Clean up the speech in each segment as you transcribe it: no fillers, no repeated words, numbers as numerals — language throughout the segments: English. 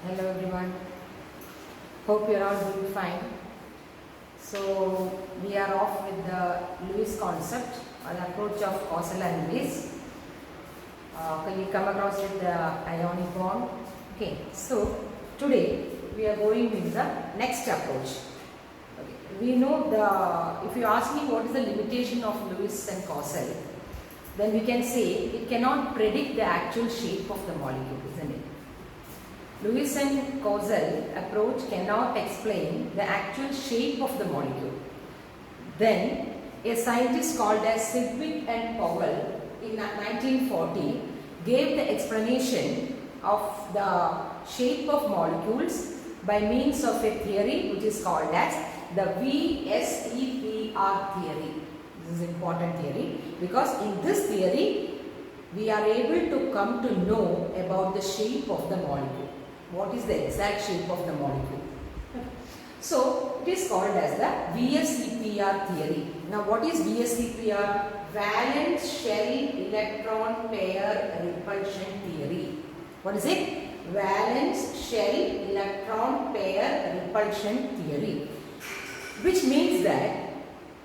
Hello everyone. Hope you're all doing fine. So we are off with the Lewis concept, an approach of causal and Lewis. We come across with the ionic bond. Okay. So today we are going with the next approach. Okay. We know the. If you ask me what is the limitation of Lewis and causal, then we can say it cannot predict the actual shape of the molecule, isn't it? Lewis and causal approach cannot explain the actual shape of the molecule. Then a scientist called as Sidgwick and Powell in 1940 gave the explanation of the shape of molecules by means of a theory which is called as the VSEPR theory. This is an important theory because in this theory we are able to come to know about the shape of the molecule. What is the exact shape of the molecule? So it is called as the VSEPR theory. Now what is VSEPR? Valence shell electron pair repulsion theory. What is it? Valence shell electron pair repulsion theory. Which means that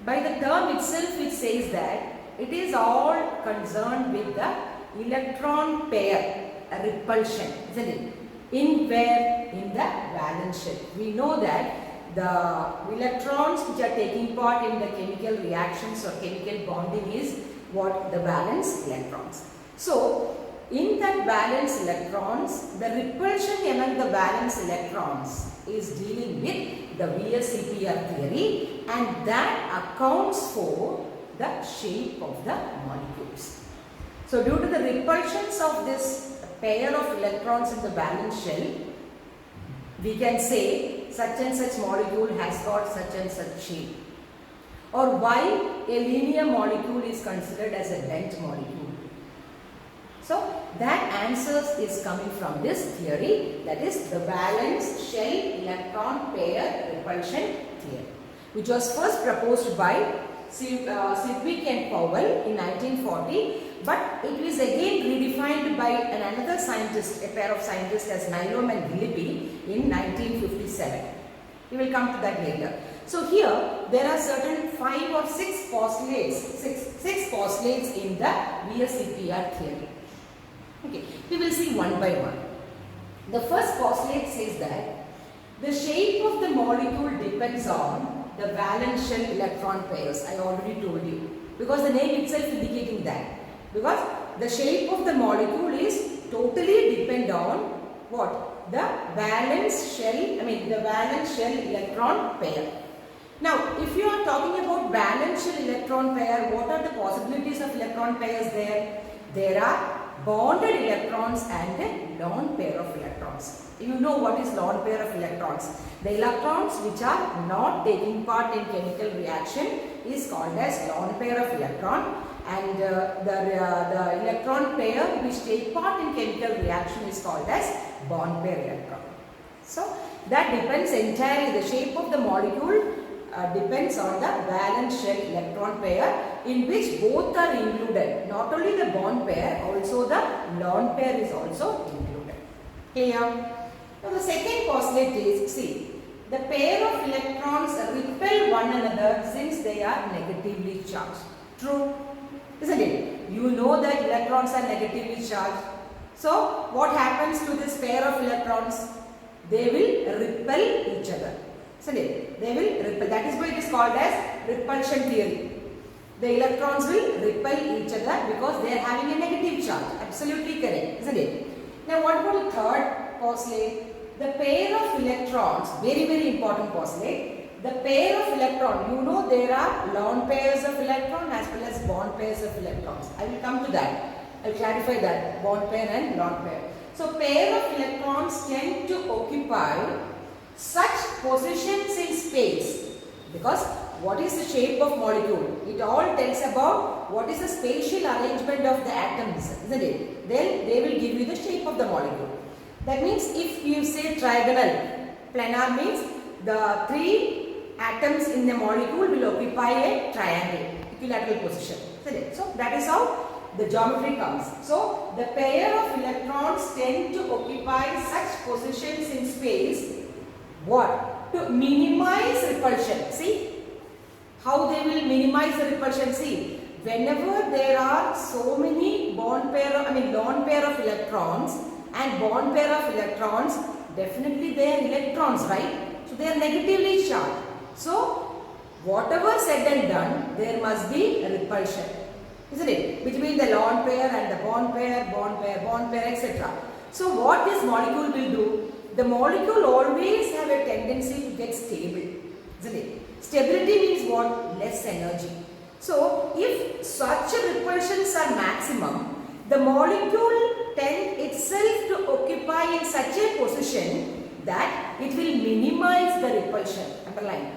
by the term itself it says that it is all concerned with the electron pair repulsion, isn't it? In where? In the valence shell. We know that the electrons which are taking part in the chemical reactions or chemical bonding is what? The valence electrons. So, in that valence electrons, the repulsion among the valence electrons is dealing with the VSEPR theory, and that accounts for the shape of the molecules. So, due to the repulsions of this pair of electrons in the valence shell, we can say such and such molecule has got such and such shape. Or why a linear molecule is considered as a bent molecule. So that answers is coming from this theory, that is the valence shell electron pair repulsion theory, which was first proposed by Sidgwick and Powell in 1940. But it was again redefined by another scientist, a pair of scientists as Nyholm and Gillespie in 1957. We will come to that later. So here there are certain 5 or 6 postulates, six postulates in the VSEPR theory. Okay, we will see one by one. The first postulate says that the shape of the molecule depends on the valence shell electron pairs. I already told you, because the name itself indicating that. Because the shape of the molecule is totally depend on what? The valence shell, the valence shell electron pair. Now, if you are talking about valence shell electron pair, what are the possibilities of electron pairs there? There are bonded electrons and a lone pair of electrons. You know what is lone pair of electrons. The electrons which are not taking part in chemical reaction is called as lone pair of electron. And the electron pair which take part in chemical reaction is called as bond pair electron. So that depends entirely, the shape of the molecule depends on the valence shell electron pair, in which both are included. Not only the bond pair, also the lone pair is also included. Clear? Now the second postulate is, see, the pair of electrons repel one another since they are negatively charged. True? Isn't it? You know that electrons are negatively charged. So, what happens to this pair of electrons? They will repel each other. Isn't it? They will repel. That is why it is called as repulsion theory. The electrons will repel each other because they are having a negative charge. Absolutely correct. Isn't it? Now, what about the third postulate? The pair of electrons, very, very important postulate. The pair of electron, you know there are lone pairs of electron as well as bond pairs of electrons. I will come to that. I will clarify that, bond pair and lone pair. So pair of electrons tend to occupy such positions in space, because what is the shape of molecule? It all tells about what is the spatial arrangement of the atoms, isn't it? Then they will give you the shape of the molecule. That means if you say trigonal, planar means the 3 atoms in the molecule will occupy a triangle, equilateral position. So that is how the geometry comes. So the pair of electrons tend to occupy such positions in space, what? To minimize repulsion. See how they will minimize the repulsion. See, whenever there are so many lone pair of electrons and bond pair of electrons, definitely they are electrons, right? So they are negatively charged. So whatever said and done, there must be a repulsion, isn't it? Between the lone pair and the bond pair, etc. So what this molecule will do? The molecule always have a tendency to get stable, isn't it? Stability means what? Less energy. So if such repulsions are maximum, the molecule tend itself to occupy in such a position that it will minimize the repulsion. Underline.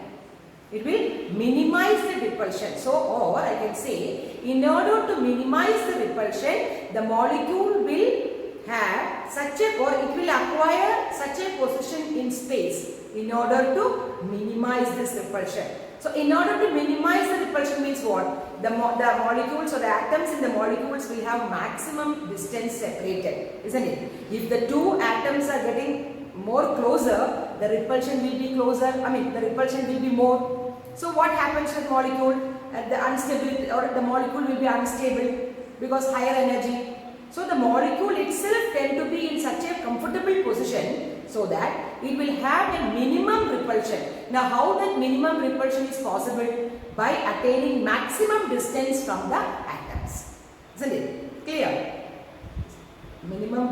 It will minimize the repulsion. So, or I can say, in order to minimize the repulsion, the molecule will have such a, or it will acquire such a position in space in order to minimize this repulsion. So, in order to minimize the repulsion means what? The molecules or the atoms in the molecules will have maximum distance separated, isn't it? If the two atoms are getting more closer, the repulsion will be closer, the repulsion will be more. So what happens with molecule? The instability, or the molecule will be unstable because higher energy. So the molecule itself tend to be in such a comfortable position so that it will have a minimum repulsion. Now how that minimum repulsion is possible? By attaining maximum distance from the atoms. Isn't it? Clear? Minimum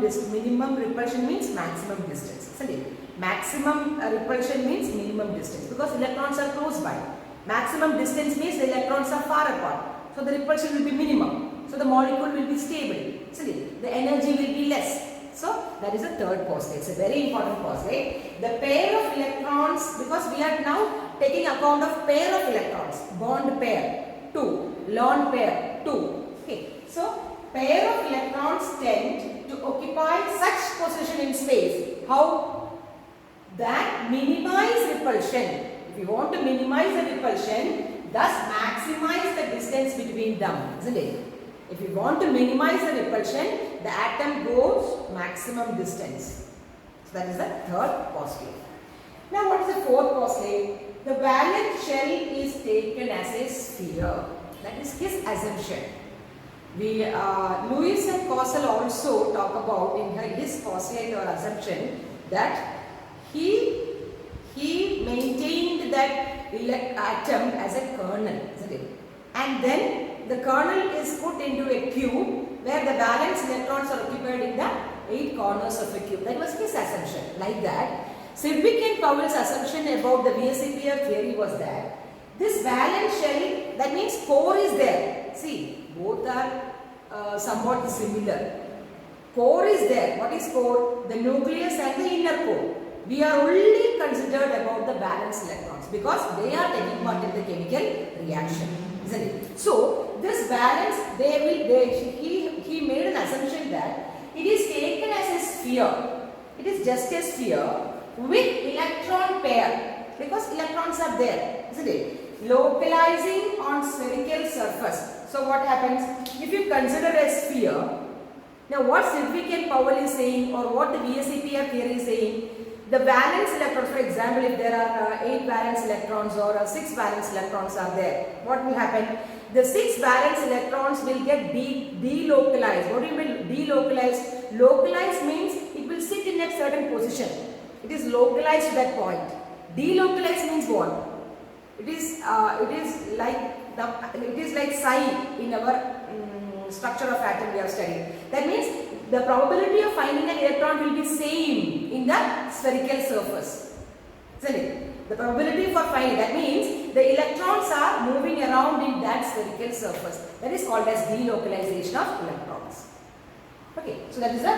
repulsion means maximum distance, isn't it? Maximum repulsion means minimum distance because electrons are close by. Maximum distance means the electrons are far apart. So the repulsion will be minimum. So the molecule will be stable, isn't it? The energy will be less. So that is the third postulate. It's a very important postulate. The pair of electrons, because we are now taking account of pair of electrons, bond pair 2, lone pair 2. Okay. So pair of electrons tend to occupy such position in space. How? That minimize repulsion. If you want to minimize the repulsion, thus maximize the distance between them, isn't it? If you want to minimize the repulsion, the atom goes maximum distance. So that is the third postulate. Now what is the fourth postulate? The valence shell is taken as a sphere. That is his assumption. Lewis and Cossel also talk about in his postulate or assumption that he maintained that atom as a kernel, isn't it? And then the kernel is put into a cube where the valence electrons are occupied in the 8 corners of a cube. That was his assumption. Like that, Sidgwick and Powell's assumption about the VSEPR theory was that this valence shell, that means core is there. See, both are somewhat similar. Core is there. What is core? The nucleus and the inner core. We are only considered about the valence electrons because they are taking part in the chemical reaction, isn't it? So this valence, he made an assumption that it is taken as a sphere. It is just a sphere with electron pair because electrons are there, isn't it? Localizing on spherical surface. So what happens if you consider a sphere? Now what Sidgwick and Powell is saying, or what the VSEPR theory is saying, the valence electrons, for example, if there are 8 valence electrons or 6 valence electrons are there, what will happen? The 6 valence electrons will get delocalized. What do you mean delocalized? Localized means it will sit in a certain position. It is localized to that point. Delocalized means what? It is like psi in our structure of atom we are studying. That means the probability of finding an electron will be same in the spherical surface, isn't it? The probability for finding, that means the electrons are moving around in that spherical surface. That is called as delocalization of electrons. Okay, so that is the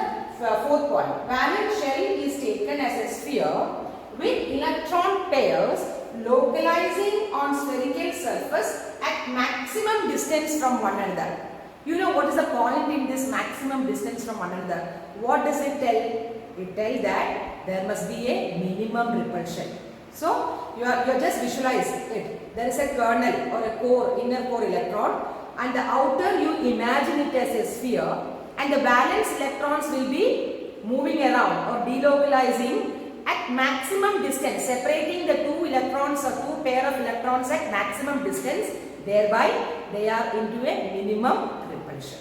fourth point. Valence shell is taken as a sphere with electron pairs localizing on spherical surface at maximum distance from one another. You know what is the point in this maximum distance from one another? What does it tell? It tells that there must be a minimum repulsion. So you are just visualize it. There is a kernel or a core, inner core electron and the outer you imagine it as a sphere, and the valence electrons will be moving around or delocalizing at maximum distance, separating the two electrons or two pair of electrons at maximum distance, thereby they are into a minimum repulsion.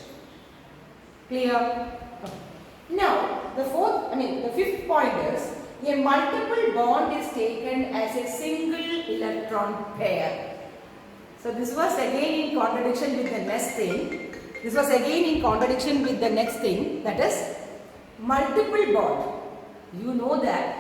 Clear? Now the fifth point is a multiple bond is taken as a single electron pair. So this was again in contradiction with the next thing. That is multiple bond. You know that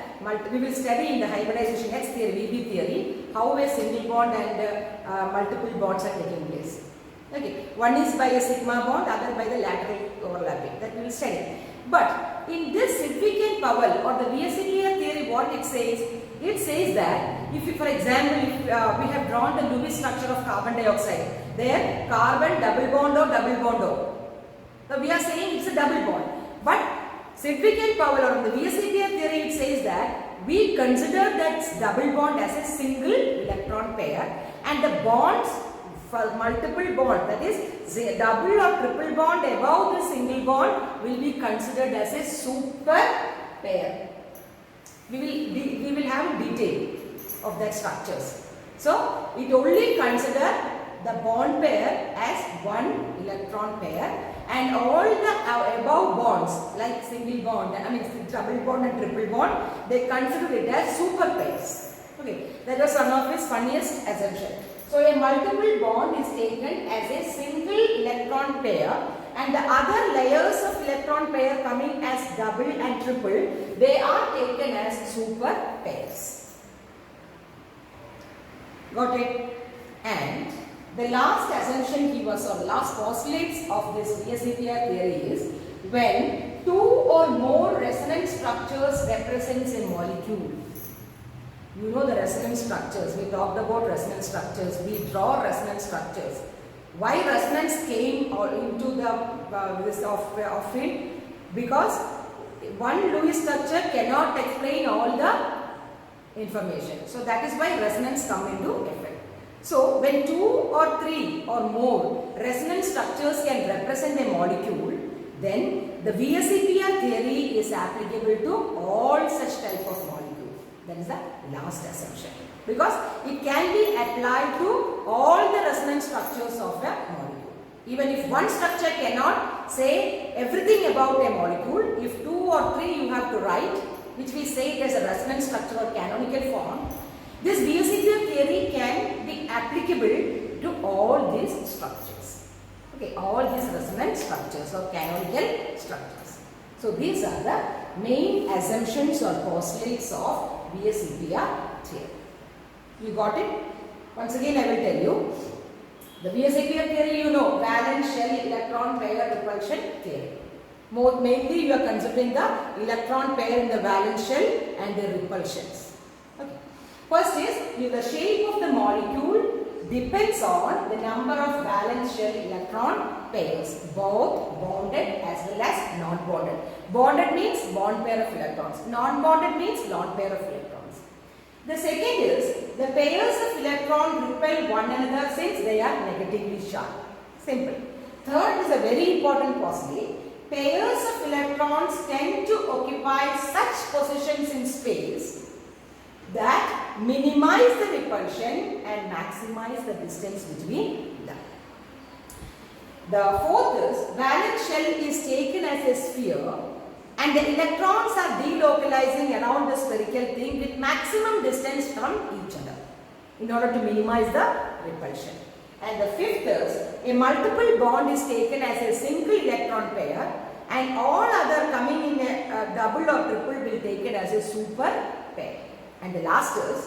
we will study in the hybridization next theory, VB theory, how a single bond and multiple bonds are taking place. Okay, one is by a sigma bond, other by the lateral overlapping. That we will study. But in this significant Powell or the VSEPR theory, what it says that if you, for example, if we have drawn the Lewis structure of carbon dioxide, there carbon double bond O. So we are saying it's a double bond. But significant Powell or the VSEPR theory, it says that we consider that double bond as a single electron pair, and the bonds for multiple bond, that is double or triple bond above the single bond, will be considered as a super pair. We will have a detail of that structures. So it only consider the bond pair as one electron pair, and all the above bonds like single bond, double bond and triple bond, they consider it as super pairs. Okay, that was one of his funniest assumptions. So a multiple bond is taken as a single electron pair, and the other layers of electron pair coming as double and triple, they are taken as super pairs. Got it? And the last assumption last postulates of this VSEPR theory is when two or more resonance structures represents a molecule. You know the resonance structures. We talked about resonance structures. We draw resonance structures. Why resonance came into the field? Because one Lewis structure cannot explain all the information. So that is why resonance come into effect. So when two or three or more resonance structures can represent a molecule, then the VSEPR theory is applicable to all such type of molecules. That is the last assumption, because it can be applied to all the resonance structures of a molecule. Even if one structure cannot say everything about a molecule, if two or three you have to write, which we say it as a resonance structure or canonical form, this VSEPR theory can be applicable to all these structures. Okay, all these resonance structures or canonical structures. So these are the main assumptions or postulates of VSEPR theory. You got it? Once again I will tell you. The VSEPR theory, you know, valence shell electron pair repulsion theory. Mainly you are considering the electron pair in the valence shell and their repulsions. Okay. First is the shape of the molecule depends on the number of valence shell electron pairs, both bonded as well as non-bonded. Bonded means bond pair of electrons. Non-bonded means lone pair of electrons. The second is the pairs of electrons repel one another since they are negatively charged. Simple. Third is a very important postulate. Pairs of electrons tend to occupy such positions in space that minimize the repulsion and maximize the distance between them. The fourth is valence shell is taken as a sphere and the electrons are delocalizing around the spherical thing with maximum distance from each other in order to minimize the repulsion. And the fifth is a multiple bond is taken as a single electron pair and all other coming in a double or triple will take it as a super pair. And the last is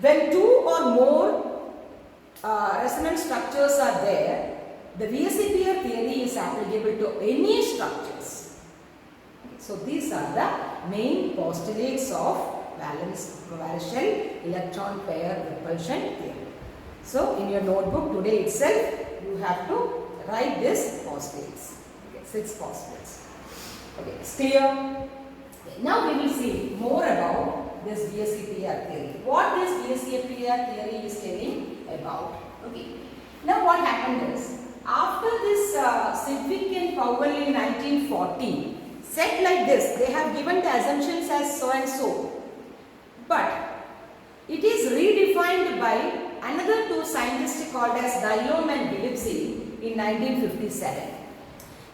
when two or more resonance structures are there, the VSEPR theory is applicable to any structures. So these are the main postulates of valence shell electron pair repulsion theory. So in your notebook today itself you have to write this postulates. Okay, 6 postulates. Okay, it's clear? Okay, now we will see more about this VSEPR theory. What this VSEPR theory is telling about. Okay. Now what happened is after this Sidgwick and Powell in 1940 said like this, they have given the assumptions as so and so, but it is redefined by another two scientists called as Nyholm and Gillespie in 1957.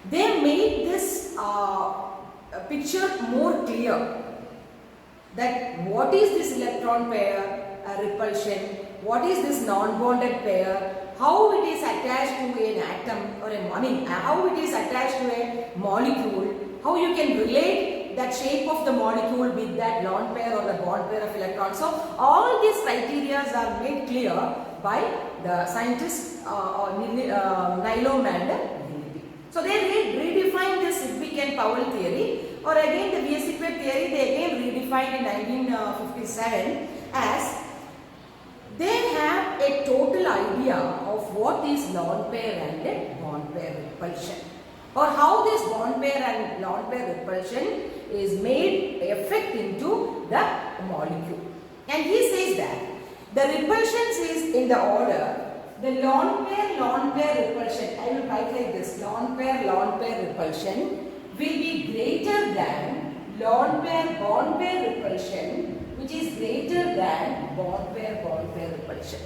They made this picture more clear, that what is this electron pair, repulsion, what is this non-bonded pair, how it is attached to an atom or how it is attached to a molecule, how you can relate that shape of the molecule with that lone pair or the bond pair of electrons. So all these criteria are made clear by the scientists Nyholm and Gillespie. So they redefined this Sidgwick and Powell theory, or again the Weierstrass theory they again redefined in 1957 as they have a total idea of what is lone pair and bond pair repulsion, or how this bond pair and lone pair repulsion is made effect into the molecule. And he says that the repulsions is in the order the lone pair repulsion, I will write like this, lone pair repulsion will be greater than lone pair bond pair repulsion, which is greater than bond pair repulsion.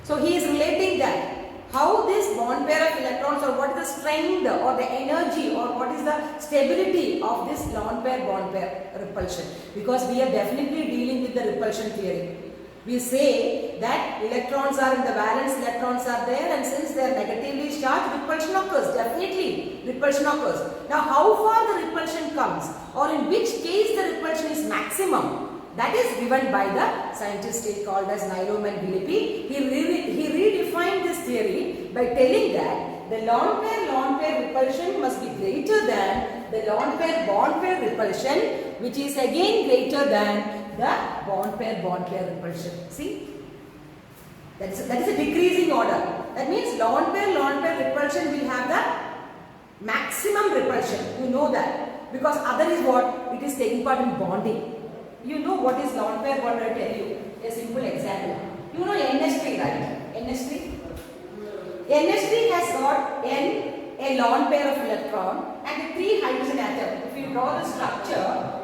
So he is relating that how this bond pair of electrons, or what is the strength or the energy or what is the stability of this lone pair bond pair repulsion, because we are definitely dealing with the repulsion theory. We say that electrons are in the valence, electrons are there, and since they are negatively charged, repulsion occurs. Definitely repulsion occurs. Now how far the repulsion comes, or in which case the repulsion is maximum, that is given by the scientist called as Nyholm and Gillespie. He redefined this theory by telling that the lone pair repulsion must be greater than the lone pair bond pair repulsion, which is again greater than the bond pair repulsion. See, that is a decreasing order. That means lone pair repulsion will have the maximum repulsion. You know that, because other is what? It is taking part in bonding. You know what is lone pair bond? I will tell you a simple example. You know NH3, right? NH3. NH3 has got N, a lone pair of electron, and 3 hydrogen atom. If you draw the structure,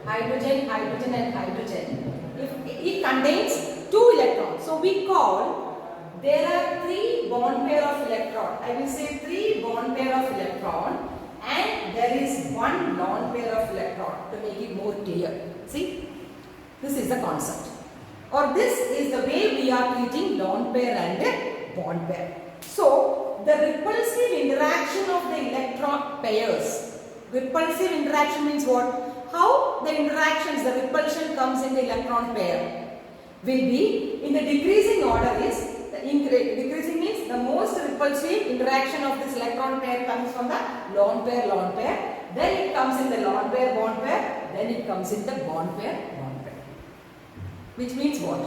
hydrogen, hydrogen and hydrogen, it contains 2 electrons. So we call there are 3 bond pair of electron. I will say 3 bond pair of electron, and there is 1 lone pair of electron, to make it more clear. See, this is the concept, or this is the way we are treating lone pair and bond pair. So the repulsive interaction of the electron pairs. Repulsive interaction means what? How the interactions, the repulsion comes in the electron pair will be in the decreasing order is, decreasing means the most repulsive interaction of this electron pair comes from the lone pair, then it comes in the lone pair, bond pair, then it comes in the bond pair. Which means what?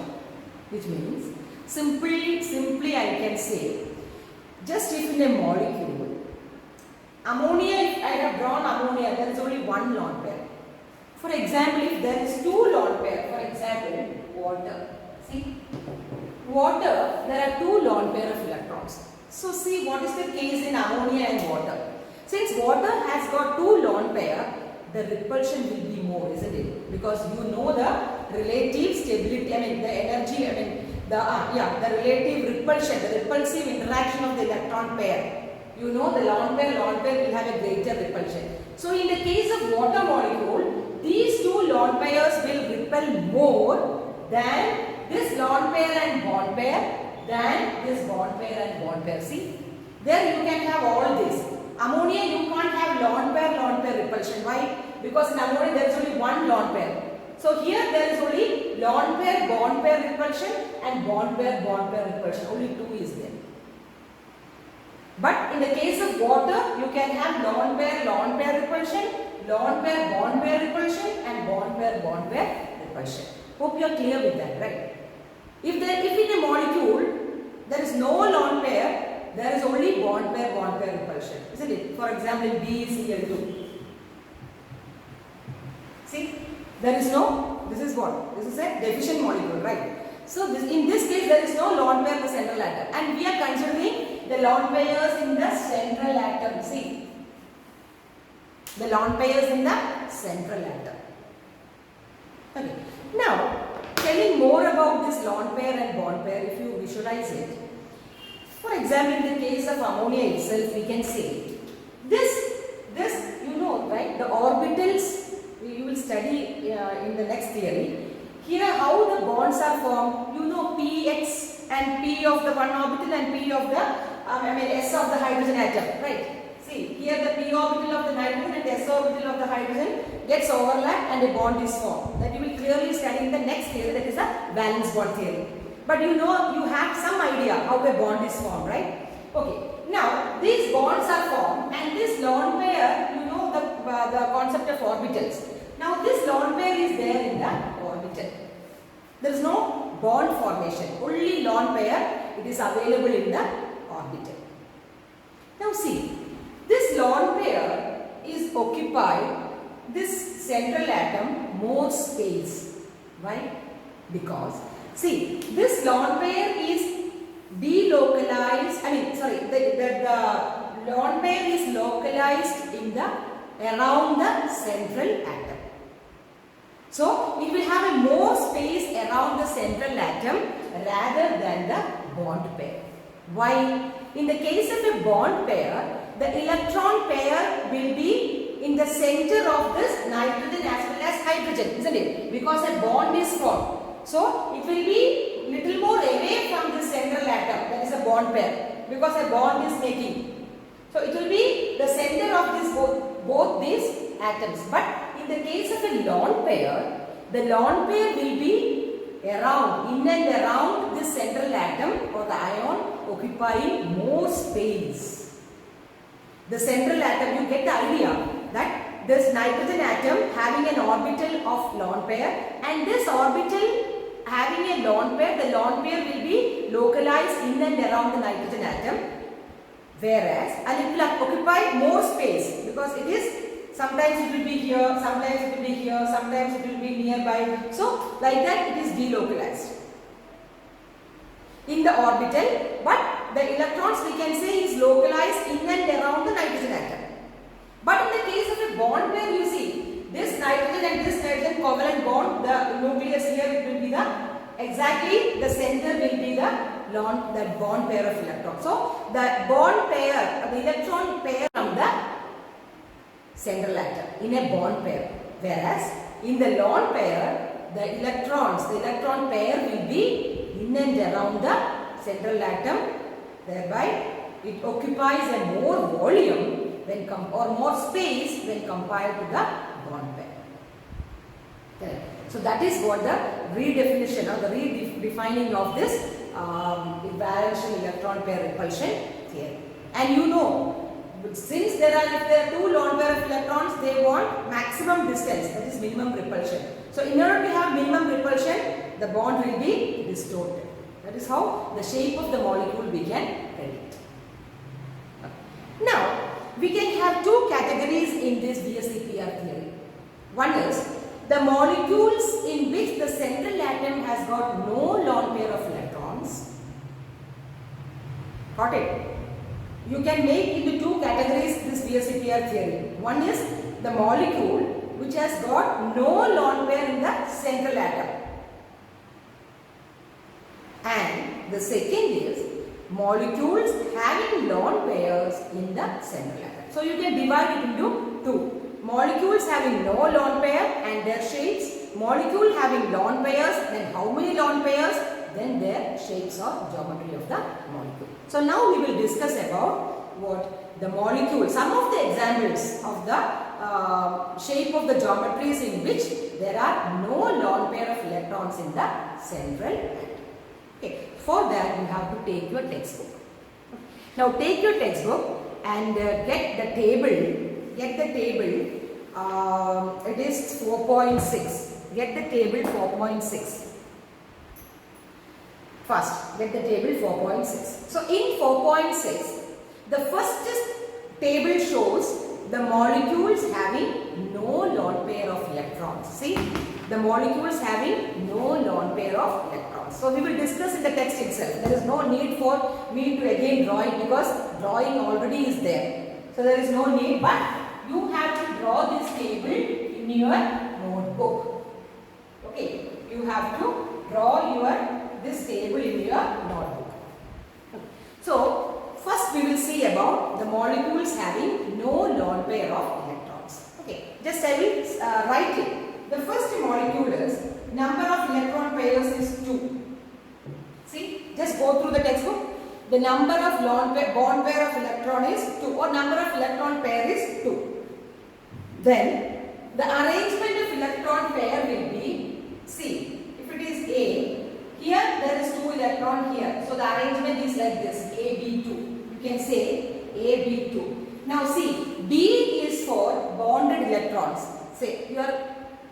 Which means simply I can say, just if in a molecule, ammonia, if I have drawn ammonia, there is only 1 lone pair. For example, if there is 2 lone pair, for example, water. See, water, there are 2 lone pair of electrons. So see, what is the case in ammonia and water? Since water has got 2 lone pair, the repulsion will be more, isn't it? Because you know the relative stability, the energy, the relative repulsion, the repulsive interaction of the electron pair. You know the lone pair will have a greater repulsion. So in the case of water molecule, these 2 lone pairs will repel more than this lone pair and bond pair, than this bond pair and bond pair. See, there you can have all this. Ammonia, you can't have lone pair repulsion. Why? Because in ammonia there is only 1 lone pair. So here there is only lone pair bond pair repulsion and bond pair repulsion. Only 2 is there. But in the case of water, you can have lone pair repulsion, lone pair bond pair repulsion, and bond pair repulsion. Hope you are clear with that, right? If in a molecule there is no lone pair, there is only bond pair repulsion, isn't it? For example, BeCl2. See, there is no, this is what? This is a deficient molecule, right? So in this case, there is no lone pair in the central atom, and we are considering the lone pairs in the central atom. See, the lone pairs in the central atom. Okay. Now, telling more about this lone pair and bond pair, if you visualize it. For example, in the case of ammonia itself, we can say this you know, right? The orbitals you will study in the next theory. Here, how the bonds are formed. You know, px and p of the one orbital and p of the s of the hydrogen atom, right? See, here the p orbital of the nitrogen and s orbital of the hydrogen gets overlapped and a bond is formed. That you will clearly study in the next theory, that is a valence bond theory. But you know, you have some idea how a bond is formed, right? Okay. Now, these bonds are formed and this lone pair, you know the concept of orbitals. Now, this lone pair is there in the orbital. There is no bond formation. Only lone pair, it is available in the orbital. Now, see, this lone pair is occupied this central atom more space. Why? Because, see, this lone pair is delocalized, the lone pair is localized in the around the central atom. So, it will have a more space around the central atom rather than the bond pair. Why? In the case of a bond pair, the electron pair will be in the center of this nitrogen as well as hydrogen, isn't it? Because a bond is formed. So, it will be little more away from the central atom, that is a bond pair, because a bond is making. So, it will be the center of this both these atoms. But in the case of a lone pair, the lone pair will be around, in and around this central atom or the ion, occupying more space. The central atom, you get the idea that this nitrogen atom having an orbital of lone pair, and this orbital having a lone pair, the lone pair will be localized in and around the nitrogen atom, whereas, and it will occupy more space because it is, sometimes it will be here, sometimes it will be here, sometimes it will be nearby. So, like that it is delocalized in the orbital, but the electrons we can say is localized in and around the nitrogen atom. But in the case of a bond pair, you see, this nitrogen and this nitrogen covalent bond, the nucleus here, it will be exactly the center will be the bond pair of electrons. So, the bond pair, the electron pair from the central atom in a bond pair. Whereas, in the lone pair, the electron pair will be in and around the central atom. Thereby, it occupies a more volume or more space when compared to the bond pair. Okay. So that is what the redefinition or the redefining of this valence electron pair repulsion theory. And you know, since if there are two lone pair of electrons, they want maximum distance, that is minimum repulsion. So in order to have minimum repulsion, the bond will be distorted. That is how the shape of the molecule we can predict. Now, we can have two categories in this VSEPR theory. One is the molecules in which the central atom has got no lone pair of electrons. Got it? You can make into two categories this VSEPR theory. One is the molecule which has got no lone pair in the central atom. And the second is molecules having lone pairs in the central atom. So you can divide it into two. Molecules having no lone pair and their shapes. Molecule having lone pairs, then how many lone pairs? Then their shapes or geometry of the molecule. So now we will discuss about what the molecule, some of the examples of the shape of the geometries in which there are no lone pair of electrons in the central atom. Okay. For that you have to take your textbook. Now take your textbook and get the table. It is 4.6. Get the table 4.6. First, get the table 4.6. So in 4.6, the first table shows the molecules having no lone pair of electrons. See, the molecules having no lone pair of electrons. So we will discuss in the text itself. There is no need for me to again draw it because drawing already is there. So there is no need, but you have to draw this table in your notebook. Okay, you have to draw this table in your notebook. So first we will see about the molecules having no lone pair of electrons. Okay, just I will write it. The first molecule is number of electron pairs is 2. See, just go through the textbook. The number of bond pair of electron is 2, or number of electron pair is 2. Then the arrangement of electron pair will be, see, if it is A, here there is 2 electron here. So the arrangement is like this, AB2. You can say AB2. Now see, B is for bonded electrons. Say, you are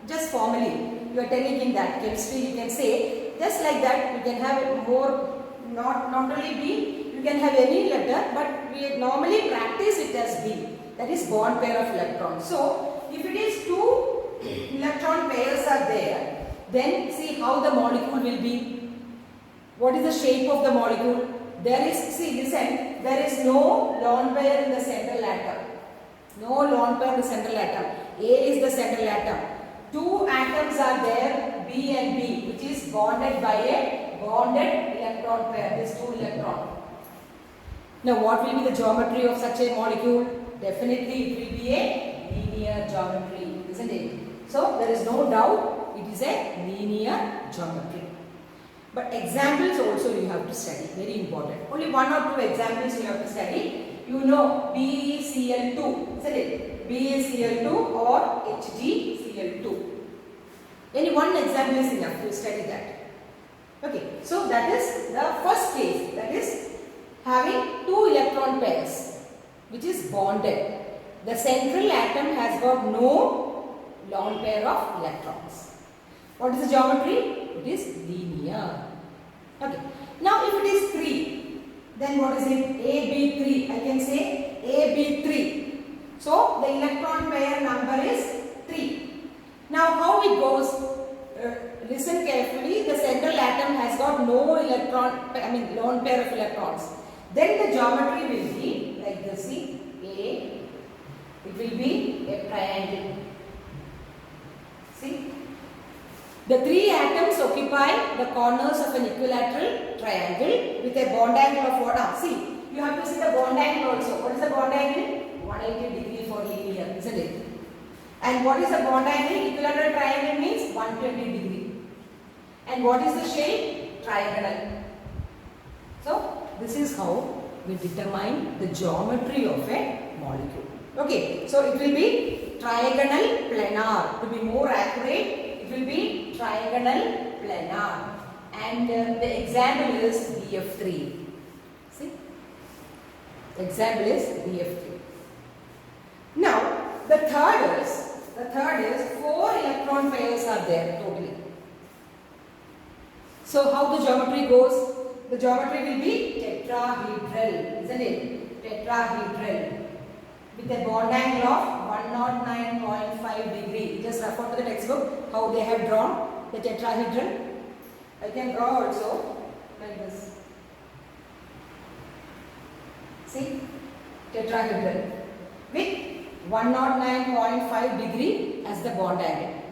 just formally, you are telling in that chemistry, you can say, just like that, you can have more, not only B, you can have any letter, but we normally practice it as B. That is bond pair of electrons. So, if it is 2 electron pairs are there, then see how the molecule will be. What is the shape of the molecule? There is, see, listen, there is no lone pair in the central atom. No lone pair in the central atom. A is the central atom. 2 atoms are there, B and B, which is bonded by a bonded electron pair, this 2 electron. Now what will be the geometry of such a molecule? Definitely it will be a linear geometry, isn't it? So there is no doubt it is a linear geometry. But examples also you have to study, very important. Only 1 or 2 examples you have to study. You know BeCl2, isn't it? BeCl2 or HgCl2. Any one example is enough to study that. Okay, so that is the first case, that is having 2 electron pairs which is bonded. The central atom has got no lone pair of electrons. What is the geometry? It is linear. Okay, now if it is 3, then what is it? AB3, I can say AB3. So the electron pair number is 3. Now how it goes? Listen carefully. The central atom has got no lone pair of electrons. Then the geometry will be like this. See, A. It will be a triangle. See, the 3 atoms occupy the corners of an equilateral triangle with a bond angle of what? Now, see, you have to see the bond angle also. What is the bond angle? 180 degree for linear, isn't it? And what is the bond angle? Equilateral triangle means 120 degree. And what is the shape? Trigonal. So, this is how we determine the geometry of a molecule. Okay, so it will be trigonal planar. To be more accurate, it will be trigonal planar. And the example is BF3. See? Example is BF3. Now, the third is 4 electron pairs are there totally. So how the geometry goes? The geometry will be tetrahedral, isn't it? Tetrahedral with a bond angle of 109.5 degree. Just refer to the textbook how they have drawn the tetrahedral. I can draw also like this. See, tetrahedral with 109.5 degree as the bond angle.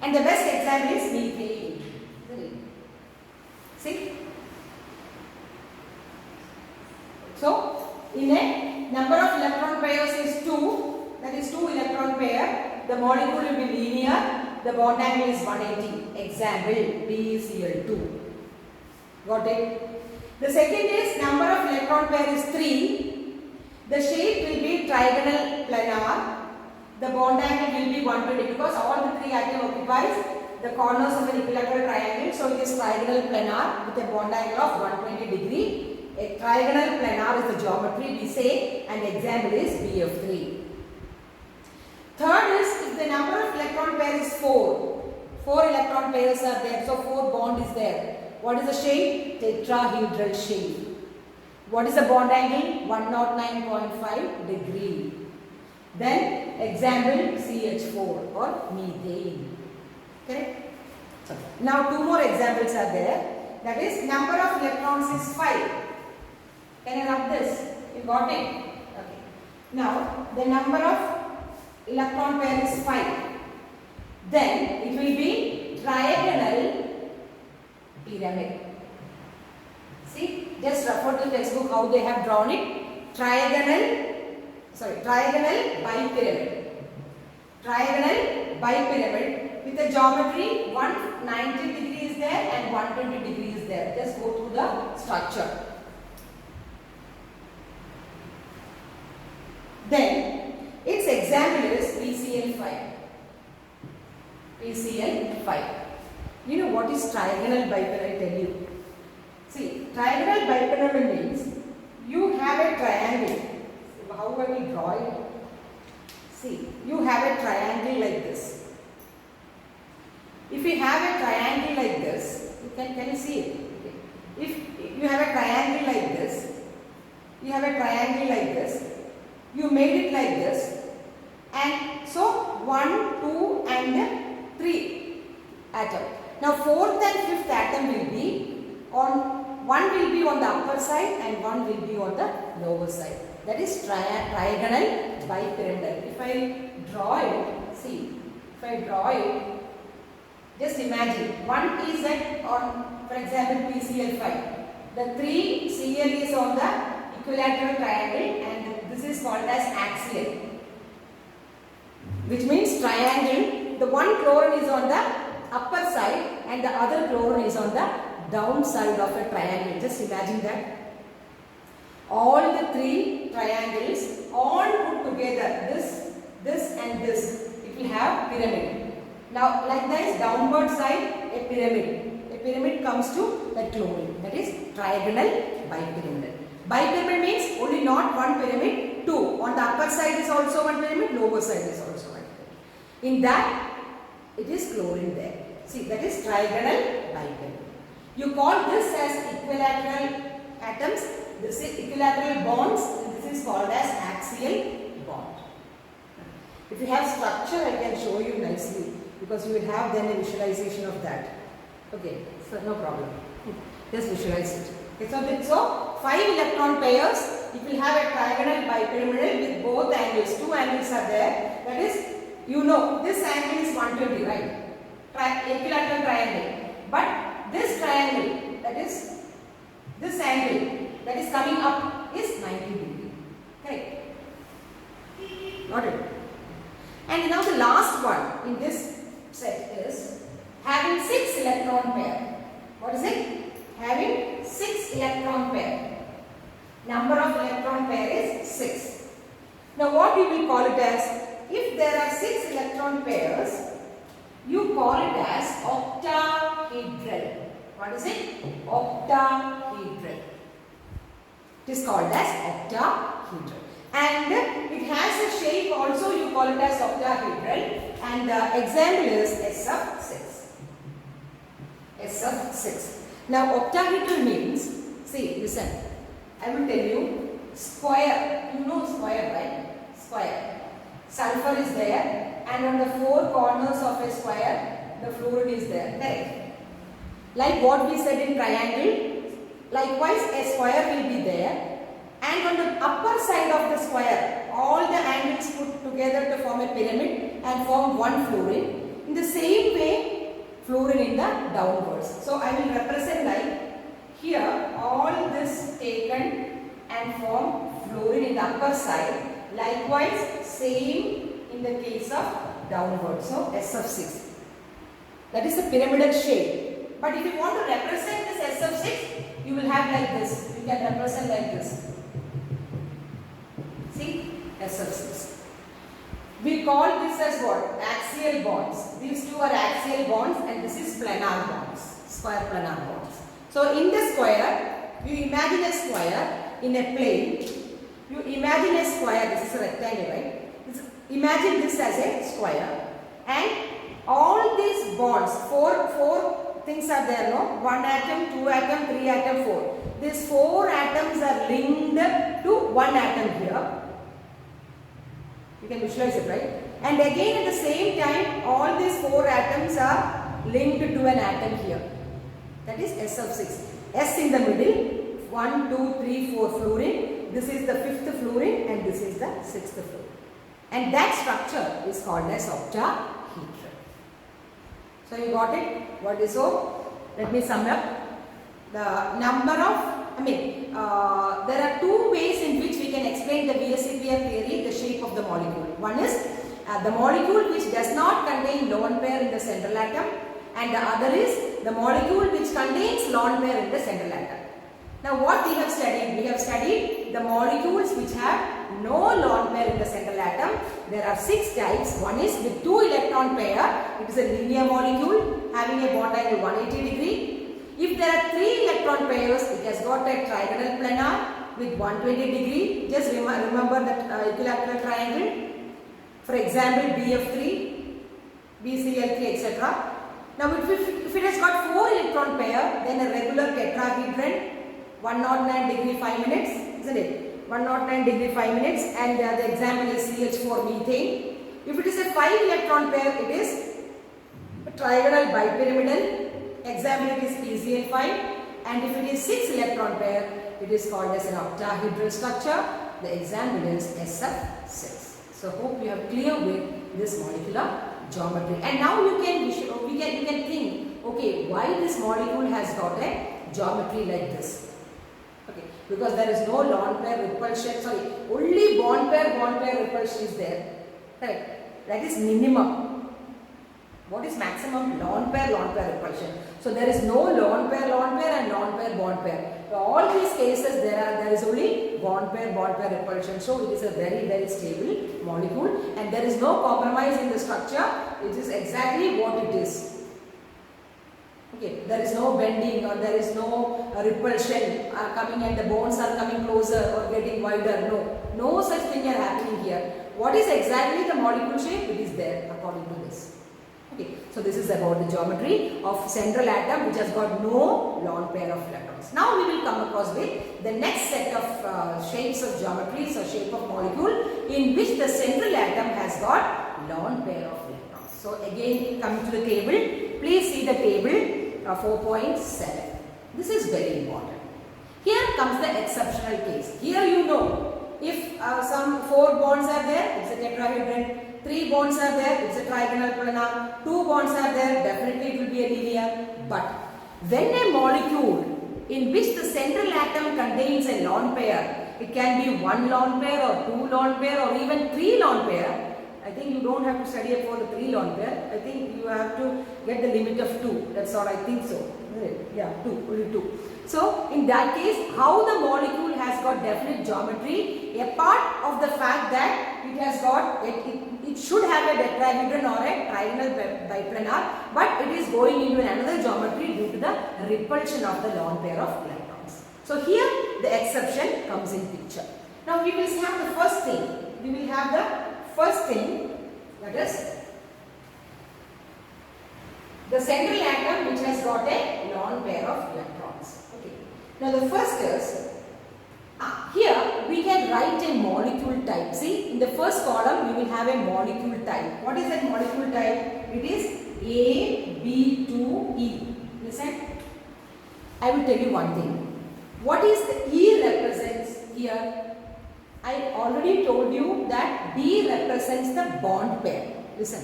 And the best example is methane. See? So, in a number of electron pairs is 2, that is 2 electron pair, the molecule will be linear, the bond angle is 180. Example, BeCl2. Got it? The second is number of electron pair is 3. The shape will be trigonal planar. The bond angle will be 120 because all the 3 atoms occupies the corners of an equilateral triangle. So it is trigonal planar with a bond angle of 120 degree. A trigonal planar is the geometry we say, and example is BF3. Third is if the number of electron pair is 4. 4 electron pairs are there, so 4 bond is there. What is the shape? Tetrahedral shape. What is the bond angle? 109.5 degree. Then example CH4 or methane. Correct? So, now two more examples are there. That is number of electrons is 5. Can I rub this? You got it? Okay. Now the number of electron pair is 5. Then it will be trigonal pyramid. See, just refer to the textbook how they have drawn it. Trigonal bipyramid. Trigonal bipyramid with a geometry 190 degrees there and 120 degrees there. Just go through the structure. Then its example is PCl5. PCl5. You know what is trigonal bipyramid? I tell you. See, trigonal bipyramid means you have a triangle. How I will draw it? See, you have a triangle like this. If you have a triangle like this, can you see it? Okay. If you have a triangle like this, you made it like this, and so 1, 2 and 3 atom. Now 4th and 5th atom will be on, one will be on the upper side and one will be on the lower side. That is trigonal bipyramidal. If I draw it, see, if I draw it, just imagine, one is at on, for example, PCl5. The 3 Cl is on the equilateral triangle and this is called as axial. Which means triangle, the one chlorine is on the upper side and the other chlorine is on the down side of a triangle. Just imagine that. All the 3 triangles all put together, this and this, it will have pyramid. Now like this, downward side a pyramid. A pyramid comes to the chlorine. That is trigonal bipyramidal. Bipyramid means only not one pyramid, 2. On the upper side is also one pyramid, lower side is also one pyramid. In that, it is chlorine there. See, that is trigonal bipyramid. You call this as equilateral atoms, this is equilateral bonds, and this is called as axial bond. If you have structure, I can show you nicely because you will have then a visualization of that. Okay, so no problem. Just visualize it. Okay, so 5 electron pairs, it will have a trigonal bipyramidal with both angles. 2 angles are there. That is, you know, this angle is 120, right? Equilateral triangle. But this triangle, that is, this angle that is coming up is 90 degree. Correct? Got it? And now the last one in this set is having 6 electron pair. What is it? Having 6 electron pair. Number of electron pair is 6. Now what we will call it as? If there are 6 electron pairs, you call it as octahedral. What is it? Octahedral. It is called as octahedral. And it has a shape also, you call it as octahedral. And the example is SF6. SF6. Now octahedral means, see, listen, I will tell you, square, you know square, right? Square. Sulfur is there and on the 4 corners of a square, the fluorine is there, correct? Like what we said in triangle, likewise a square will be there and on the upper side of the square, all the angles put together to form a pyramid and form one fluorine. In the same way, fluorine in the downwards. So I will represent like here all this taken and form fluorine in the upper side. Likewise, same in the case of downwards. So SF6. That is the pyramidal shape. But if you want to represent this SF6, you will have like this. You can represent like this. See, SF6. We call this as what? Axial bonds. These two are axial bonds and this is planar bonds. Square planar bonds. So in the square, you imagine a square in a plane. You imagine a square, this is a rectangle, right? Imagine this as a square and all these bonds, four things are there, no? 1 atom, 2 atom, 3 atom, 4. These 4 atoms are linked to 1 atom here. You can visualize it, right? And again at the same time, all these 4 atoms are linked to an atom here. That is S of 6. S in the middle. 1, 2, 3, 4 fluorine. This is the 5th fluorine and this is the 6th fluorine. And that structure is called as octahedron. So you got it? What is so? Let me sum up. The number of, there are 2 ways in which we can explain the VSEPR theory, the shape of the molecule. One is the molecule which does not contain lone pair in the central atom, and the other is the molecule which contains lone pair in the central atom. Now what we have studied? We have studied the molecules which have no lone pair in the central atom. There are 6 types. One is with 2 electron pair. It is a linear molecule having a bond angle 180 degree. If there are 3 electron pairs, it has got a trigonal planar with 120 degree. Just remember that equilateral triangle. For example, BF3, BCl3, etc. Now if it has got 4 electron pair, then a regular tetrahedron, 109 degree 5 minutes, isn't it? 109 degree 5 minutes, and the example is CH4 methane. If it is a 5 electron pair, it is a trigonal bipyramidal. Example it is PCl5, and if it is 6 electron pair, it is called as an octahedral structure. The example is SF6. So hope you have clear with this molecular geometry. And now you can think, okay, why this molecule has got a geometry like this? Okay, because there is no lone pair repulsion. Sorry, only bond pair repulsion is there. Correct? That is minimum. What is maximum? Lone pair repulsion. So there is no lone pair and lone pair bond pair. So all these cases there is only bond pair repulsion. So it is a very, very stable molecule, and there is no compromise in the structure. It is exactly what it is. Okay, there is no bending or there is no repulsion coming, and the bonds are coming closer or getting wider. No such thing are happening here. What is exactly the molecule shape? It is there according to this. Okay, so this is about the geometry of central atom which has got no lone pair of electrons. Now we will come across with the next set of shapes of geometries or shape of molecule in which the central atom has got lone pair of electrons. So again, coming to the table, please see the table 4.7. This is very important. Here comes the exceptional case. Here you know, if some 4 bonds are there, it's a tetrahedron. 3 bonds are there, it's a trigonal planar. 2 bonds are there, definitely it will be a linear. But when a molecule in which the central atom contains a lone pair, it can be 1 lone pair or 2 lone pair or even 3 lone pair. I think you don't have to study for the 3 lone pair. I think you have to get the limit of 2. That's what I think so. Yeah, 2, only 2. So in that case, how the molecule has got definite geometry, a part of the fact that it has got, it should have a tetrahedron or a trigonal biplanar, but it is going into another geometry due to the repulsion of the lone pair of electrons. So here the exception comes in picture. Now we will have the first thing. We will have the first thing, that is the central atom which has got a lone pair of electrons. Okay. Now the first is, here we can write a molecule type. See, in the first column we will have a molecule type. What is that molecule type? It is AB2E. Listen, I will tell you one thing. What is the E represents here? I already told you that B represents the bond pair. Listen,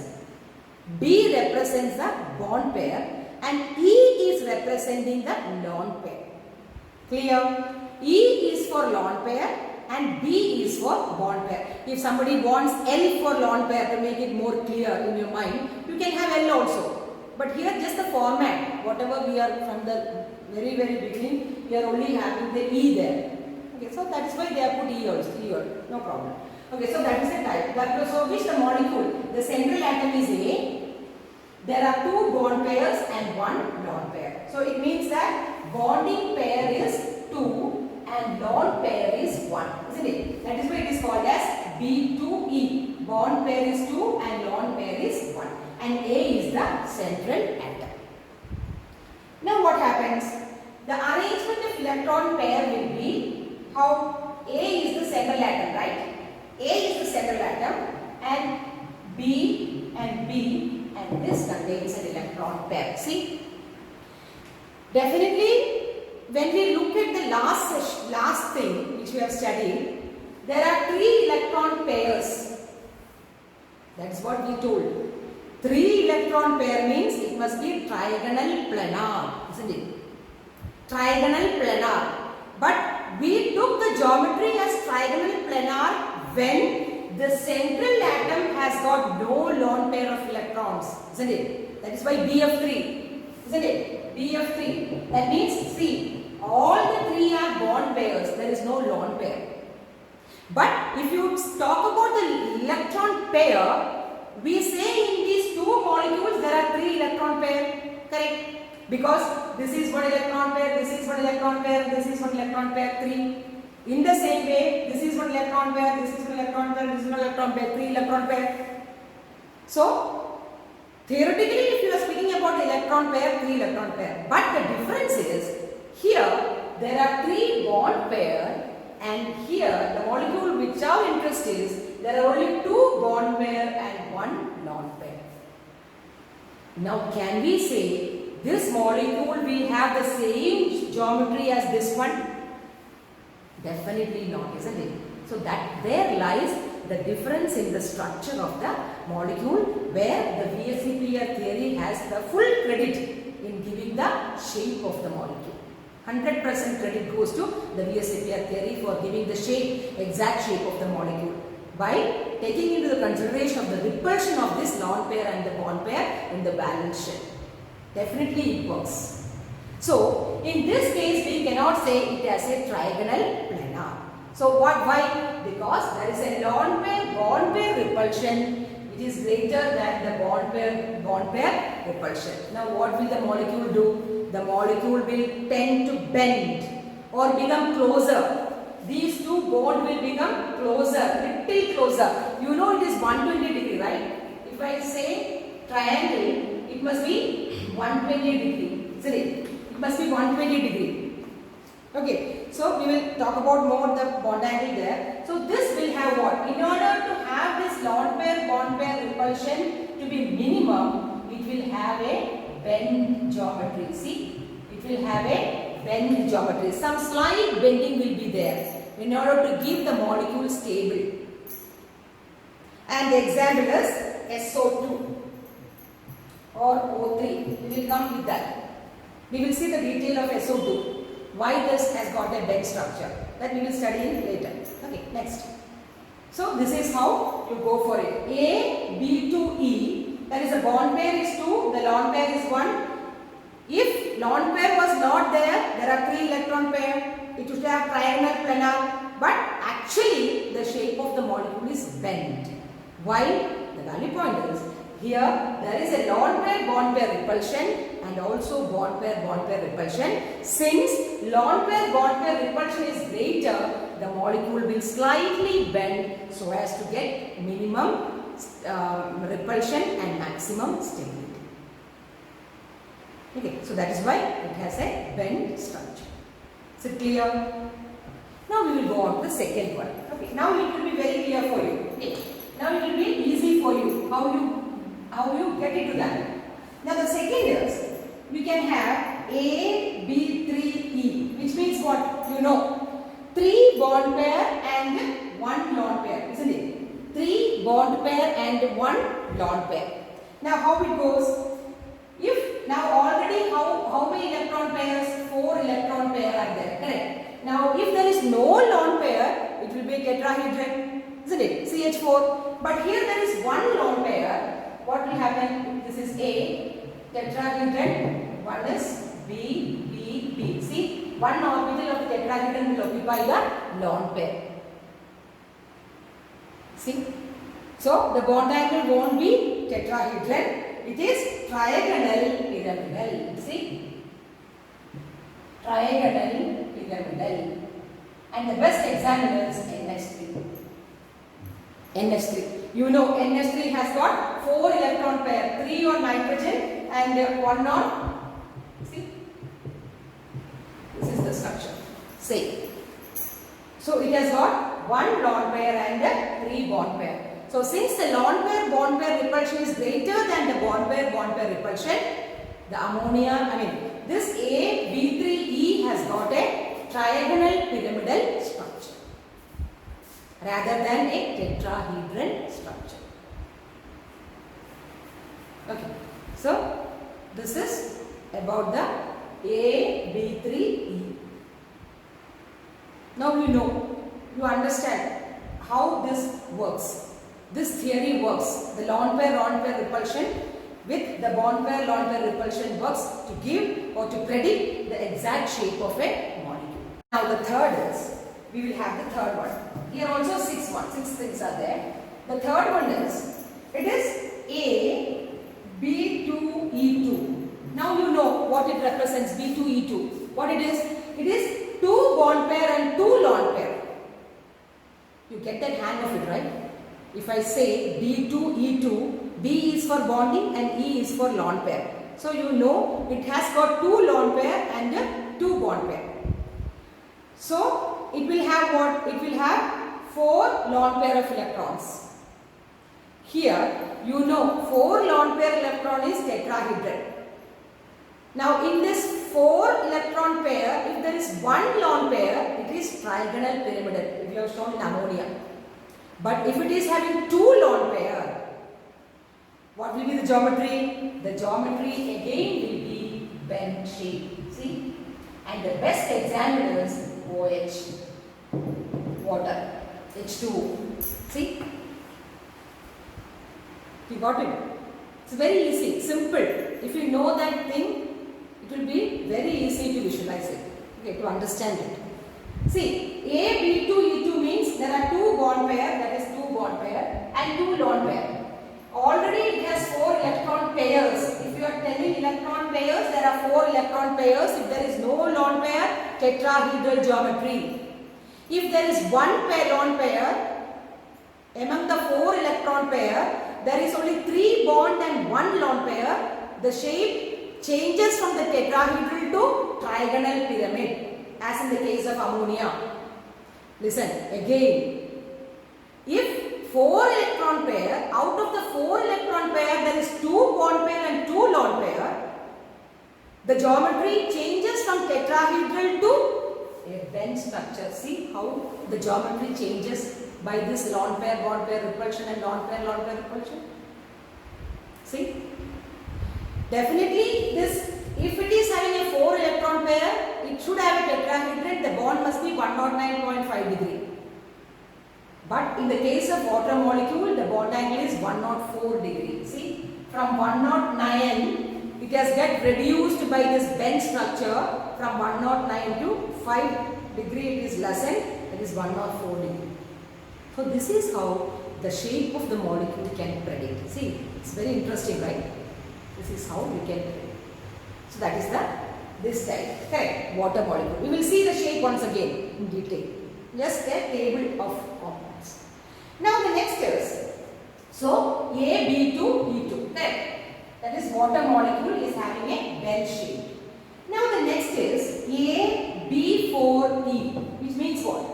B represents the bond pair and E is representing the lone pair. Clear? E is for lone pair and B is for bond pair. If somebody wants L for lone pair to make it more clear in your mind, you can have L also. But here just the format, whatever we are from the very beginning, we are only having the E there. Okay, so that is why they have put E also, here, no problem. Okay, so that is the type. So which the molecule, the central atom is A. There are 2 bond pairs and 1 lone pair. So it means that bonding pair is 2 and lone pair is 1, isn't it? That is why it is called as B2E. Bond pair is 2 and lone pair is 1. And A is the central atom. Now what happens? The arrangement of electron pair will be how A is the central atom, right? A is the central atom and B and B, and this contains an electron pair. See, definitely when we look at the last thing which we have studied, there are 3 electron pairs. That's what we told. 3 electron pair means it must be trigonal planar, isn't it? Trigonal planar. But we took the geometry as trigonal planar when the central atom has got no lone pair of electrons, isn't it? That is why BF3, isn't it? BF3. That means, see, all the 3 are bond pairs. There is no lone pair. But if you talk about the electron pair, we say in these 2 molecules there are 3 electron pair. Correct? Because this is 1 electron pair, this is 1 electron pair, this is 1 electron pair, 3. In the same way, this is 1 electron pair, this is 1 electron pair, this is 1 electron pair, 3 electron pair. So, theoretically, if you are speaking about electron pair, 3 electron pair. But the difference is, here there are 3 bond pair, and here the molecule which our interest is, there are only 2 bond pair and 1 lone pair. Now, can we say this molecule will have the same geometry as this one? Definitely not, isn't it? So that there lies the difference in the structure of the molecule, where the VSEPR theory has the full credit in giving the shape of the molecule. 100% credit goes to the VSEPR theory for giving the shape, exact shape of the molecule, by taking into the consideration of the repulsion of this lone pair and the bond pair in the valence shell. Definitely it works. So, in this case we cannot say it as a trigonal planar. So, why? Because there is a lone pair bond pair repulsion which is greater than the bond pair repulsion. Now, what will the molecule do? The molecule will tend to bend or become closer. These 2 bond will become closer, little closer. You know it is 120 degree, right? If I say triangle, it must be 120 degree, isn't it? It must be 120 degree. Okay, so we will talk about more the bond angle there. So this will have what? In order to have this lone pair bond pair repulsion to be minimum, it will have a bend geometry. See, it will have a bend geometry. Some slight bending will be there in order to give the molecule stable. And the example is SO2 or O3. We will come with that. We will see the detail of SO2. Why this has got a bend structure. That we will study in later. Okay, next. So this is how you go for it. A, B to E. That is, the bond pair is 2, the lone pair is 1. If lone pair was not there, there are 3 electron pair. It should have trigonal planar. But actually, the shape of the molecule is bent. Why? The value point is, here there is a lone pair bond pair repulsion and also bond pair repulsion. Since lone pair bond pair repulsion is greater, the molecule will slightly bend so as to get minimum repulsion and maximum stability. Okay, so that is why it has a bend structure. Is it clear? Now we will go on to the second one. Okay, now it will be very clear for you. Okay. Now it will be easy for you how you get into that. Now the second is, we can have A, B, 3, E, which means what? You know, 3 bond pair and 1 lone pair, isn't it? 3 bond pair and 1 lone pair. Now how it goes? If now already how many electron pairs? 4 electron pair are there, correct? Now if there is no lone pair, it will be a tetrahedron, isn't it? CH4. But here there is 1 lone pair. What will happen? This is A, tetrahedron, 1 is B, B, B. See, 1 orbital of the tetrahedron will occupy the lone pair. See? So, the bond angle won't be tetrahedron. It is trigonal pyramidal. See? Trigonal pyramidal. And the best example is NH3. NH3. You know NH3 has got 4 electron pair, 3 on nitrogen and 1 on, see, this is the structure, same. So it has got 1 lone pair and 3 bond pair. So since the lone pair bond pair repulsion is greater than the bond pair repulsion, the ammonia, this AB3E has got a trigonal pyramidal structure rather than a tetrahedral structure. Okay, so this is about the AB3E. Now you understand how this works. This theory works. The lone pair repulsion with the bond pair repulsion works to give or to predict the exact shape of a molecule. Now the third is, we will have the third one. Here also six things are there. The third one is, it is A, B2E2. Now you know what it represents, B2E2. What it is? It is 2 bond pair and 2 lone pair. You get that hang of it, right? If I say B2E2, B is for bonding and E is for lone pair. So you know it has got 2 lone pair and 2 bond pair. So it will have what? It will have 4 lone pair of electrons. Here you know 4 lone pair electron is tetrahedral. Now in this 4 electron pair, if there is 1 lone pair, it is trigonal pyramidal. We have shown in ammonia. But if it is having 2 lone pair, what will be the geometry? The geometry again will be bend shape. See? And the best example is OH, water, H2O. See? You got it? It's very easy, simple. If you know that thing, it will be very easy to visualize it, okay, to understand it. See, AB2E2 means there are 2 bond pair, that is 2 bond pair and 2 lone pair. Already it has 4 electron pairs. If you are telling electron pairs, there are 4 electron pairs. If there is no lone pair, tetrahedral geometry. If there is 1 pair lone pair, among the 4 electron pair, there is only 3 bond and 1 lone pair. The shape changes from the tetrahedral to trigonal pyramid, as in the case of ammonia. Listen again. If 4 electron pair, out of the 4 electron pair there is 2 bond pair and 2 lone pair, the geometry changes from tetrahedral to a bend structure. See how the geometry changes by this lone pair bond pair repulsion and lone pair repulsion. See? Definitely this, if it is having a 4 electron pair, it should have a tetrahedral. The bond must be 109.5 degree. But in the case of water molecule, the bond angle is 104 degree. See, from 109, it has got reduced by this bend structure from 109 to 5 degree. It is lessened. It is 104 degree. So this is how the shape of the molecule can predict. See, it's very interesting, right? This is how we can predict. So that is this type, correct? Water molecule. We will see the shape once again in detail. Just the table of compounds. Now the next is, so AB2E2, correct? That is water molecule is having a bell shape. Now the next is AB4E, which means what?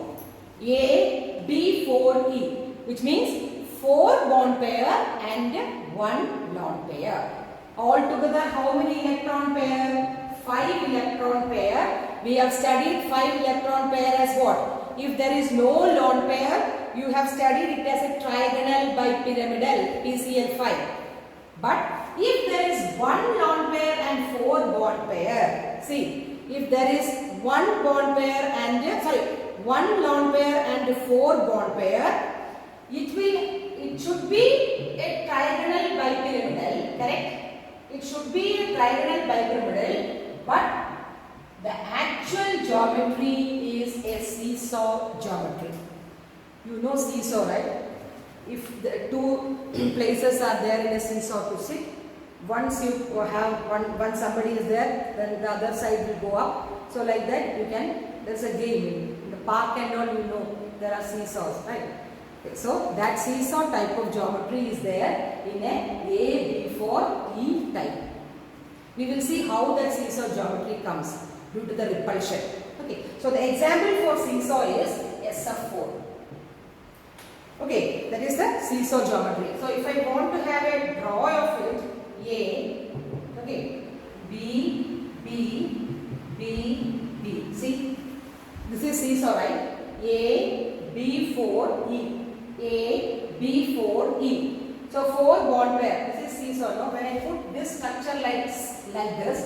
AB4E, which means 4 bond pair and 1 lone pair. Altogether, how many electron pair? 5 electron pair. We have studied 5 electron pair as what? If there is no lone pair, you have studied it as a trigonal bipyramidal, PCl5. But if there is 1 lone pair and 4 bond pair, see, if there is 1 bond pair and 1 lone pair and 4 bond pair, it should be a trigonal bipyramidal, correct? It should be a trigonal bipyramidal, but the actual geometry is a seesaw geometry. You know seesaw, right? If the 2 places are there in a seesaw to sit, once you have one somebody is there, then the other side will go up. So like that you can, there's a game in the park and all, you know, there are seesaws, right? Okay, so that seesaw type of geometry is there in a AB4E type. We will see how that seesaw geometry comes due to the repulsion. Okay, so the example for seesaw is SF4. Okay, that is the seesaw geometry. So if I want to have a draw of it, A, okay, B, B, B, B. See, this is seesaw, right? A, B, 4, E. A, B, 4, E. So 4 bond pair. This is seesaw. No? When I put this structure like this,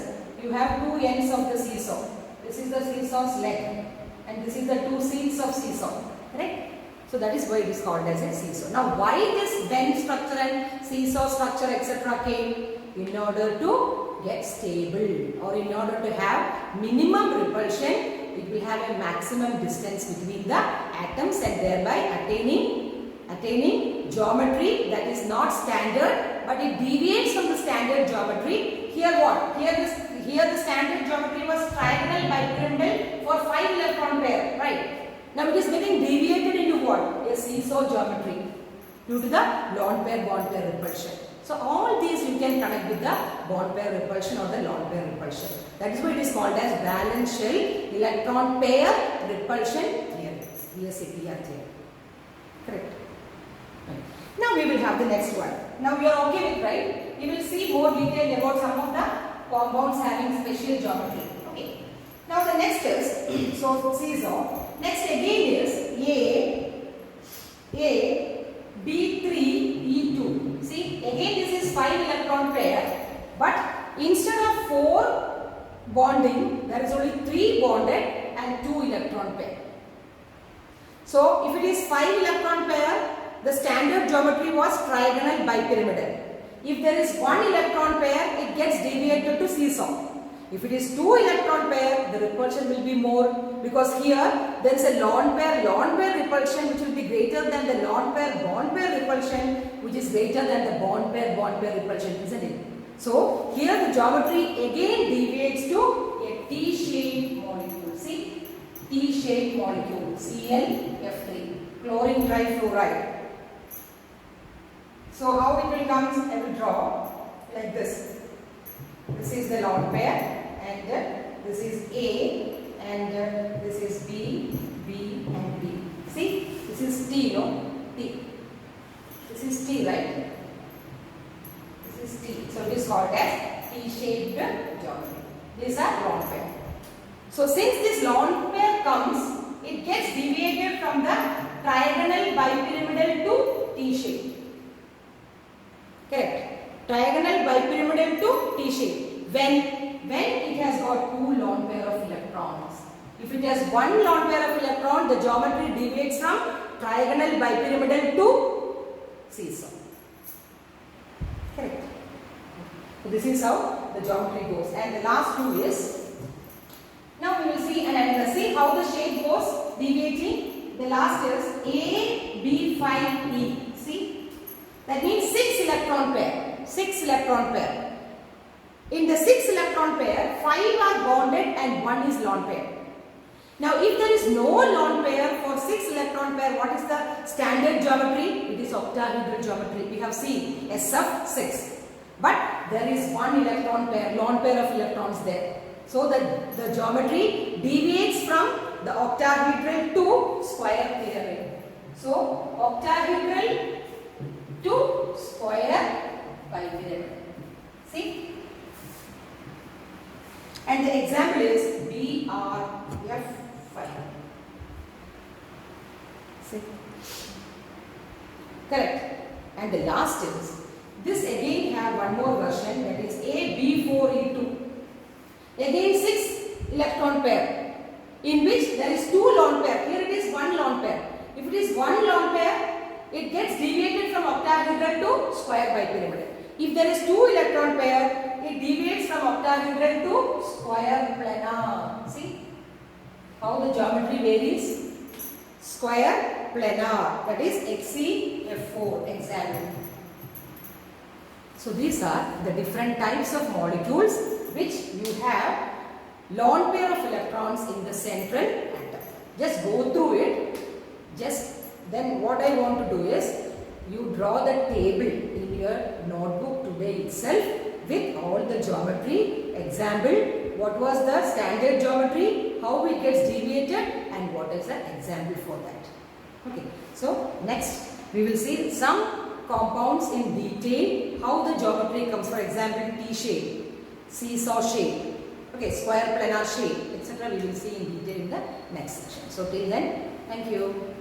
you have two ends of the seesaw. This is the seesaw's leg, and this is the two seats of seesaw. Correct? So that is why it is called as a seesaw. Now, why this bend structure and seesaw structure etc. came? In order to get stable, or in order to have minimum repulsion, it will have a maximum distance between the atoms and thereby attaining geometry that is not standard, but it deviates from the standard geometry. Here what? Here the standard geometry was trigonal bipyramidal for 5 electron pair, right? Now it is getting deviated into what? A seesaw geometry due to the lone pair bond pair repulsion. So all these you can connect with the bond pair repulsion or the lone pair repulsion. That is why it is called as valence shell electron pair repulsion theory. VSEPR theory. Correct. Right. Now we will have the next one. Now you are okay with, right? We will see more detail about some of the compounds having special geometry. Okay. Now the next is so seesaw. Next again is A, B3, E2. See, again this is 5 electron pair, but instead of 4 bonding, there is only 3 bonded and 2 electron pair. So, if it is 5 electron pair, the standard geometry was trigonal bipyramidal. If there is 1 electron pair, it gets deviated to seesaw. If it is 2 electron pair, the repulsion will be more, because here there is a lone pair repulsion which will be greater than the lone pair bond pair repulsion, which is greater than the bond pair repulsion, isn't it? So here the geometry again deviates to a T-shaped molecule. See, T-shaped molecule, ClF3, chlorine trifluoride. So how it will come? I will draw like this. This is the lone pair, and this is A, and this is B, B, and B. See, this is T, no? T. This is T, right? This is T. So it is called as T-shaped geometry. These are lone pair. So since this lone pair comes, it gets deviated from the trigonal bipyramidal to T-shape. Correct. Trigonal bipyramidal to T-shape. When it has got 2 lone pair of electrons. If it has 1 lone pair of electron, the geometry deviates from trigonal bipyramidal to seesaw. Correct. So this is how the geometry goes. And the last 2 is, now we will see and see how the shape goes deviating. The last is A, B, 5, E. See, that means 6 electron pair. 6 electron pair. In the 6 electron pair, 5 are bonded and 1 is lone pair. Now if there is no lone pair for 6 electron pair, what is the standard geometry? It is octahedral geometry. We have seen SF6. But there is 1 electron pair, lone pair of electrons there. So the geometry deviates from the octahedral to square pyramid. So octahedral to square bipyramid. See? And the example is BRF5. See? Correct. And the last is, this again have one more version, that is AB4E2. Again 6 electron pair, in which there is 2 lone pair. Here it is 1 lone pair. If it is 1 lone pair, it gets deviated from octahedral to square bipyramidal. If there is 2 electron pair, it deviates from octahedral to square planar. See how the geometry varies? Square planar, that is XeF4 example. So these are the different types of molecules which you have lone pair of electrons in the central atom. Just go through it. Then what I want to do is, you draw the table in your notebook today itself with all the geometry. Example, what was the standard geometry, how it gets deviated, and what is the example for that. Okay, so next We will see some compounds in detail, how the geometry comes. For example, T shape, seesaw shape, okay, square planar shape, etc. We will see in detail in the next section. So till then, thank you.